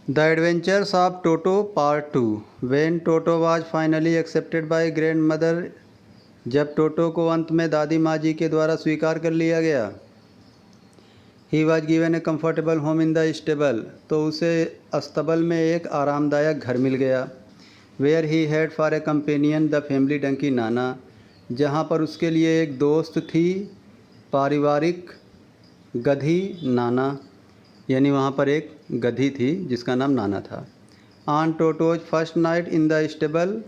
The Adventures of Toto Part 2. When Toto was finally accepted by grandmother, जब टोटो को अंत में दादी माँ जी के द्वारा स्वीकार कर लिया गया, he was given a comfortable home in the stable, तो उसे अस्तबल में एक आरामदायक घर मिल गया। Where he had for a companion the family donkey Nana, जहाँ पर उसके लिए एक दोस्त थी पारिवारिक गधी नाना, यानी वहाँ पर एक गधी थी जिसका नाम नाना था। On Toto's first night in the stable,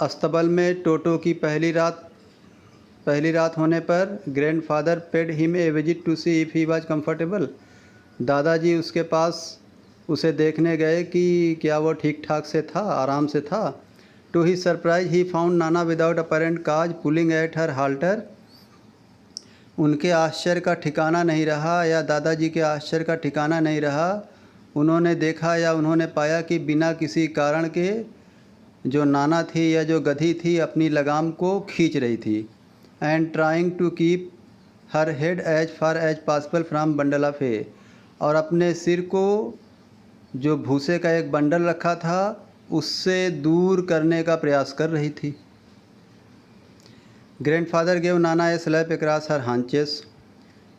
अस्तबल में टोटो की पहली रात होने पर grandfather paid him a visit to see if he was comfortable, दादाजी उसके पास उसे देखने गए कि क्या वो ठीक ठाक से था, आराम से था। To his surprise he found Nana without apparent cause pulling at her halter, उनके आश्चर्य का ठिकाना नहीं रहा, या दादाजी के आश्चर्य का ठिकाना नहीं रहा। उन्होंने देखा या उन्होंने पाया कि बिना किसी कारण के जो नाना थी या जो गधी थी अपनी लगाम को खींच रही थी। And trying to keep her head as far as possible from bundle of hay, और अपने सिर को जो भूसे का एक बंडल रखा था उससे दूर करने का प्रयास कर रही थी। ग्रैंडफादर गेव नाना ए स्लैप अक्रॉस हर हांचेस,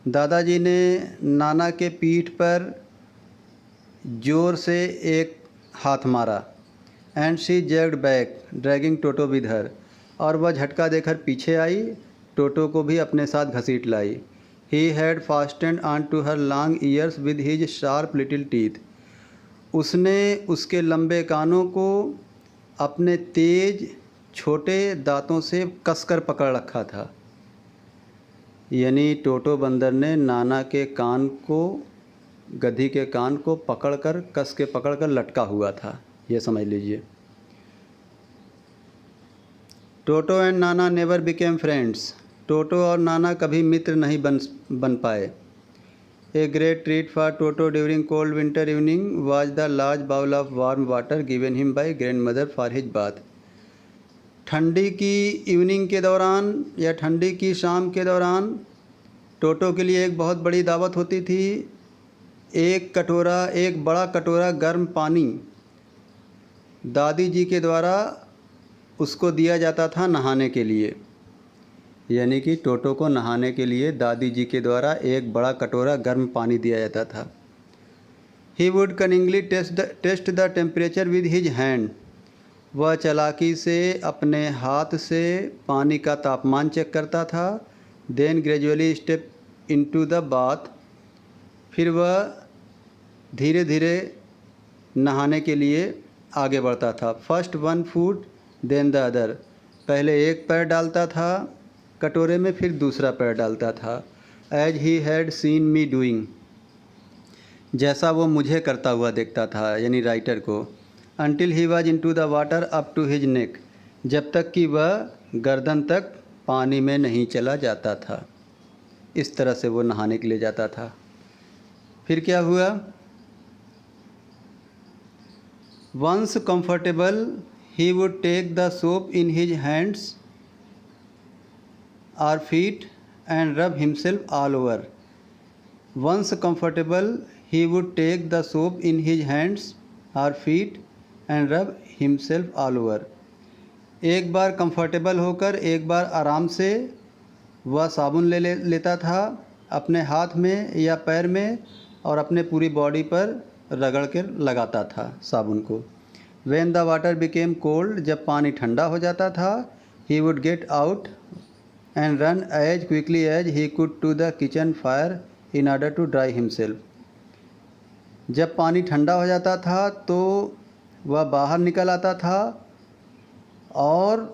दादाजी ने नाना के पीठ पर जोर से एक हाथ मारा। And she jagged back dragging Toto with her, और वह झटका देकर पीछे आई, टोटो को भी अपने साथ घसीट लाई। He had fastened on to her long ears with his sharp little teeth, उसने उसके लंबे कानों को अपने तेज छोटे दांतों से कसकर पकड़ रखा था। यानी टोटो बंदर ने नाना के कान को, गधी के कान को कस के पकड़कर लटका हुआ था, ये समझ लीजिए। Toto and Nana never became friends, Toto और नाना कभी मित्र नहीं बन पाए। A great treat for Toto during cold winter evening was the large bowl of warm water given him by grandmother for his bath, ठंडी की इवनिंग के दौरान या ठंडी की शाम के दौरान टोटो के लिए एक बहुत बड़ी दावत होती थी। एक बड़ा कटोरा गर्म पानी दादी जी के द्वारा उसको दिया जाता था नहाने के लिए, यानी कि टोटो को नहाने के लिए दादी जी के द्वारा एक बड़ा कटोरा गर्म पानी दिया जाता था। He would cunningly test the temperature with his hand, वह चालाकी से अपने हाथ से पानी का तापमान चेक करता था। Then gradually step into the bath, फिर वह धीरे धीरे नहाने के लिए आगे बढ़ता था। First one foot then the other, पहले एक पैर डालता था कटोरे में, फिर दूसरा पैर डालता था। As he had seen me doing, जैसा वो मुझे करता हुआ देखता था, यानी राइटर को। Until he was into the water up to his neck, जब तक कि वह गर्दन तक पानी में नहीं चला जाता था। इस तरह से वो नहाने के लिए जाता था। फिर क्या हुआ? Once comfortable he would take the soap in his hands or feet and rub himself all over. Once comfortable, he would take the soap in his hands or feet and rub himself all over. एक बार comfortable होकर, एक बार आराम से वह साबुन लेता था अपने हाथ में या पैर में और अपने पूरी बॉडी पर रगड़ कर लगाता था साबुन को। When the water became cold, जब पानी ठंडा हो जाता था, he would get out and run as quickly as he could to the kitchen fire in order to dry himself. जब पानी ठंडा हो जाता था तो वह बाहर निकल आता था और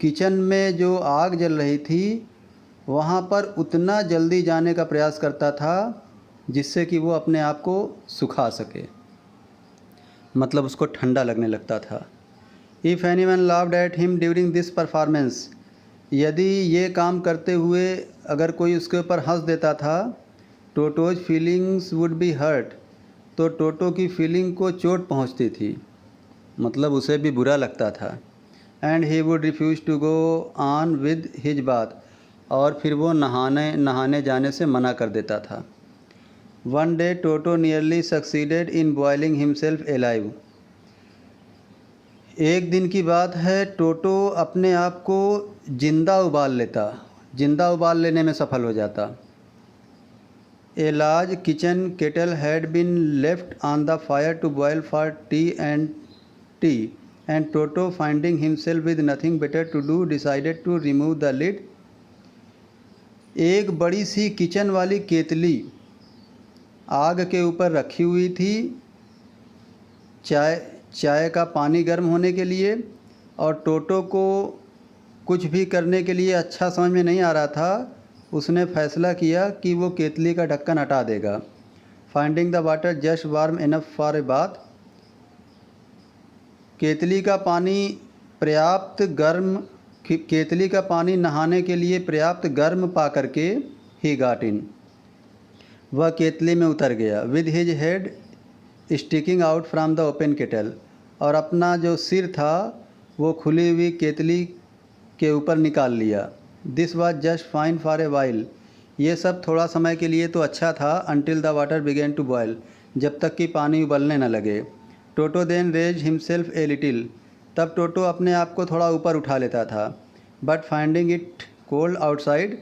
किचन में जो आग जल रही थी वहाँ पर उतना जल्दी जाने का प्रयास करता था जिससे कि वो अपने आप को सुखा सके, मतलब उसको ठंडा लगने लगता था। If anyone laughed at him during this performance, यदि ये काम करते हुए अगर कोई उसके ऊपर हंस देता था, Toto's feelings would be hurt, तो टोटो की फीलिंग को चोट पहुंचती थी, मतलब उसे भी बुरा लगता था। And he would refuse to go on with his bath, और फिर वो नहाने जाने से मना कर देता था। One day Toto nearly succeeded in boiling himself alive. एक दिन की बात है, टोटो अपने आप को जिंदा उबाल लेने में सफल हो जाता. A large kitchen kettle had been left on the fire to boil for tea, and Toto, finding himself with nothing better to do, decided to remove the lid. एक बड़ी सी किचन वाली केतली आग के ऊपर रखी हुई थी चाय का पानी गर्म होने के लिए, और टोटो को कुछ भी करने के लिए अच्छा समझ में नहीं आ रहा था. उसने फैसला किया कि वो केतली का ढक्कन हटा देगा. Finding the water just warm enough for a bath. केतली का पानी नहाने के लिए पर्याप्त गर्म पा करके ही गॉट इन. वह केतली में उतर गया. With his head sticking out from the open kettle. और अपना जो सिर था वो खुली हुई केतली के ऊपर निकाल लिया. This was just fine for a while. ये सब थोड़ा समय के लिए तो अच्छा था. Until the water began to boil. जब तक कि पानी उबलने न लगे. Toto then raised himself a little. तब टोटो अपने आप को थोड़ा ऊपर उठा लेता था. But finding it cold outside.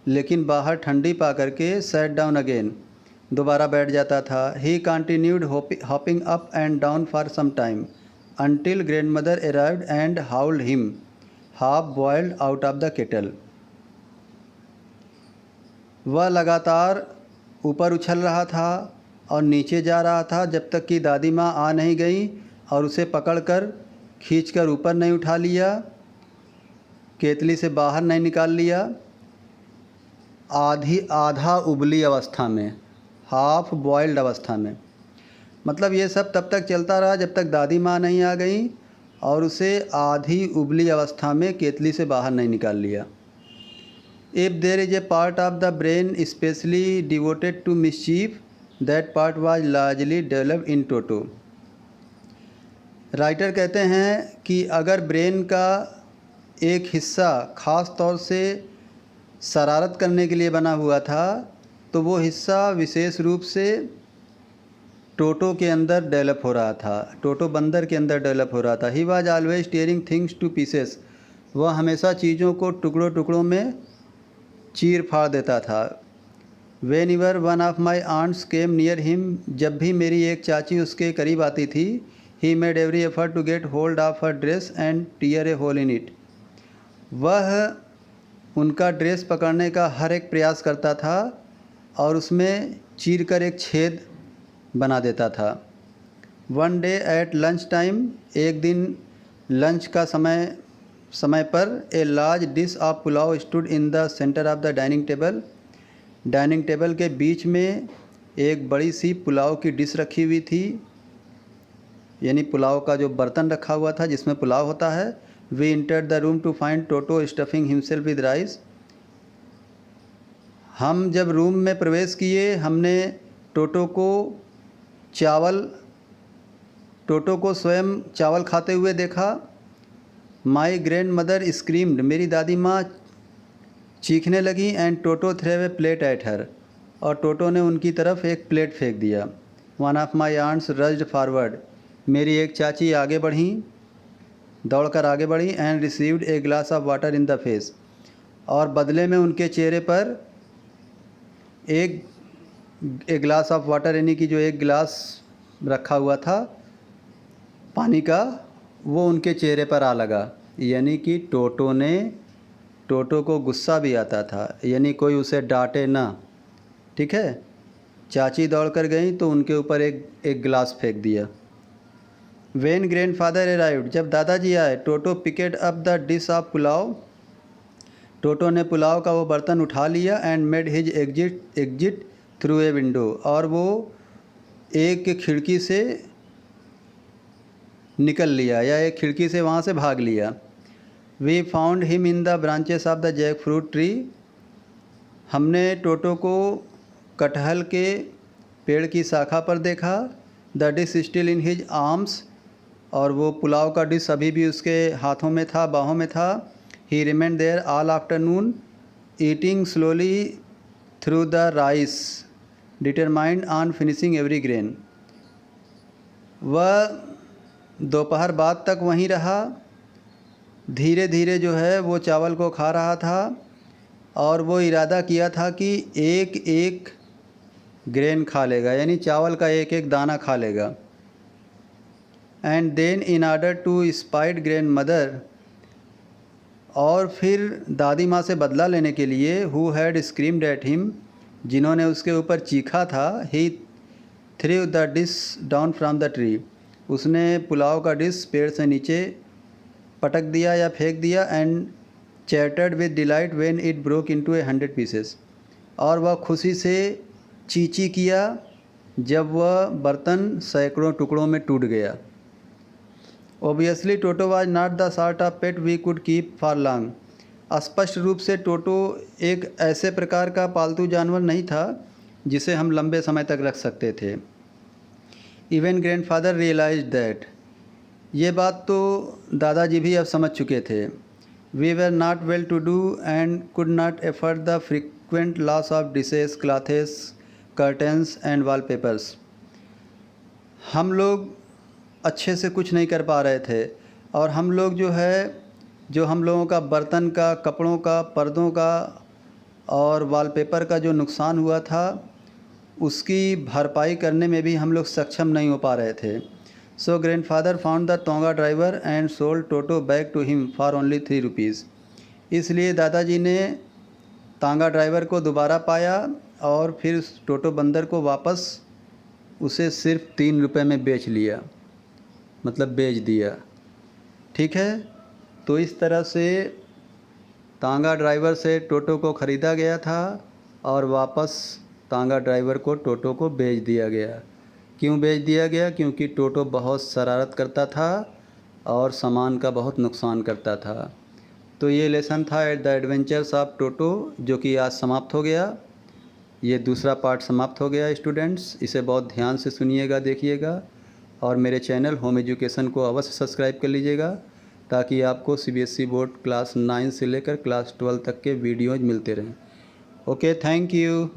लेकिन बाहर ठंडी पा करके सैट डाउन अगेन. दोबारा बैठ जाता था. He continued hopping up and down for some time until grandmother arrived and hauled him half boiled out of the kettle. वह लगातार ऊपर उछल रहा था और नीचे जा रहा था जब तक कि दादी माँ आ नहीं गई और उसे पकड़कर खींचकर ऊपर नहीं उठा लिया, केतली से बाहर नहीं निकाल लिया. आधा उबली अवस्था में, हाफ बॉइल्ड अवस्था में. मतलब ये सब तब तक चलता रहा जब तक दादी माँ नहीं आ गई और उसे आधी उबली अवस्था में केतली से बाहर नहीं निकाल लिया. If there is a part of the brain especially devoted to mischief, that part was largely developed in Toto. Writer कहते हैं कि अगर ब्रेन का एक हिस्सा ख़ास तौर से शरारत करने के लिए बना हुआ था तो वो हिस्सा विशेष रूप से टोटो के अंदर डेवलप हो रहा था. टोटो बंदर के अंदर डेवलप हो रहा था. He was always tearing things to pieces. वह हमेशा चीज़ों को टुकड़ों टुकड़ों में चीर फाड़ देता था. Whenever one of my aunts came near him. जब भी मेरी एक चाची उसके करीब आती थी. He made every effort to get hold of her dress and tear a hole in it. वह उनका ड्रेस पकड़ने का हर एक प्रयास करता था और उसमें चीर कर एक छेद बना देता था. One day at lunch time. एक दिन लंच का समय पर a large dish of pulao stood in the centre of the dining table. Dining table के बीच में एक बड़ी सी पुलाव की डिश रखी हुई थी, यानी पुलाव का जो बर्तन रखा हुआ था जिसमें पुलाव होता है. We entered the room to find Toto stuffing himself with rice. हम जब रूम में प्रवेश किए हमने टोटो को स्वयं चावल खाते हुए देखा. My grandmother screamed. मेरी दादी माँ चीखने लगी. And Toto threw a plate at her. और टोटो ने उनकी तरफ एक प्लेट फेंक दिया. One of my aunts rushed forward. मेरी एक चाची दौड़कर आगे बढ़ी. And received a glass of water in the face. और बदले में उनके चेहरे पर एक ग्लास ऑफ वाटर, यानी कि जो एक गिलास रखा हुआ था पानी का, वो उनके चेहरे पर आ लगा. यानी कि टोटो को गुस्सा भी आता था, यानी कोई उसे डांटे ना. ठीक है. चाची दौड़ कर गई तो उनके ऊपर एक गिलास फेंक दिया. When grandfather arrived. जब दादाजी आए. Toto picked up the dish of pulao. टोटो ने पुलाव का वो बर्तन उठा लिया. And made his exit through a window. और वो एक खिड़की से निकल लिया या एक खिड़की से वहाँ से भाग लिया. We found him in the branches of the jackfruit tree. हमने टोटो को कटहल के पेड़ की शाखा पर देखा. The dish still in his arms. और वो पुलाव का डिश अभी भी उसके हाथों में था, बाहों में था. He remained there all afternoon eating slowly through the rice determined on finishing every grain. वह दोपहर बाद तक वहीं रहा, धीरे धीरे जो है वो चावल को खा रहा था और वो इरादा किया था कि एक एक ग्रेन खा लेगा, यानी चावल का एक एक दाना खा लेगा। And then in order to spite grandmother, और फिर दादी माँ से बदला लेने के लिए, who had screamed at him, जिन्होंने उसके ऊपर चीखा था, he threw the dish down from the tree, उसने पुलाव का डिश पेड़ से नीचे पटक दिया या फेंक दिया। And chattered with delight when it broke into 100 pieces, और वह खुशी से चींची किया जब वह बर्तन सैकड़ों टुकड़ों में टूट गया। Obviously Toto was not the sort of pet we could keep for long, स्पष्ट रूप से टोटो एक ऐसे प्रकार का पालतू जानवर नहीं था जिसे हम लंबे समय तक रख सकते थे। इवन ग्रैंडफादर रियलाइज दैट, ये बात तो दादाजी भी अब समझ चुके थे। We were not well to do and could not afford the frequent loss of dishes, clothes, curtains and wallpapers, हम लोग अच्छे से कुछ नहीं कर पा रहे थे, और हम लोग जो हम लोगों का बर्तन का, कपड़ों का, पर्दों का और वॉलपेपर का जो नुकसान हुआ था उसकी भरपाई करने में भी हम लोग सक्षम नहीं हो पा रहे थे। So grandfather found the tonga driver and sold Toto back to him for only 3 rupees, इसलिए दादाजी ने तांगा ड्राइवर को दोबारा पाया और फिर उस टोटो बंदर को वापस उसे सिर्फ 3 रुपये में बेच लिया, मतलब बेच दिया। ठीक है, तो इस तरह से तांगा ड्राइवर से टोटो को ख़रीदा गया था और वापस तांगा ड्राइवर को टोटो को बेच दिया गया। क्यों बेच दिया गया? क्योंकि टोटो बहुत शरारत करता था और सामान का बहुत नुकसान करता था। तो ये लेसन था at the adventures of Toto, जो कि आज समाप्त हो गया। ये दूसरा पार्ट समाप्त हो गया स्टूडेंट्स, इसे बहुत ध्यान से सुनिएगा, देखिएगा, और मेरे चैनल होम एजुकेशन को अवश्य सब्सक्राइब कर लीजिएगा ताकि आपको CBSE बोर्ड क्लास 9 से लेकर क्लास 12 तक के वीडियोज़ मिलते रहें। Okay, thank you.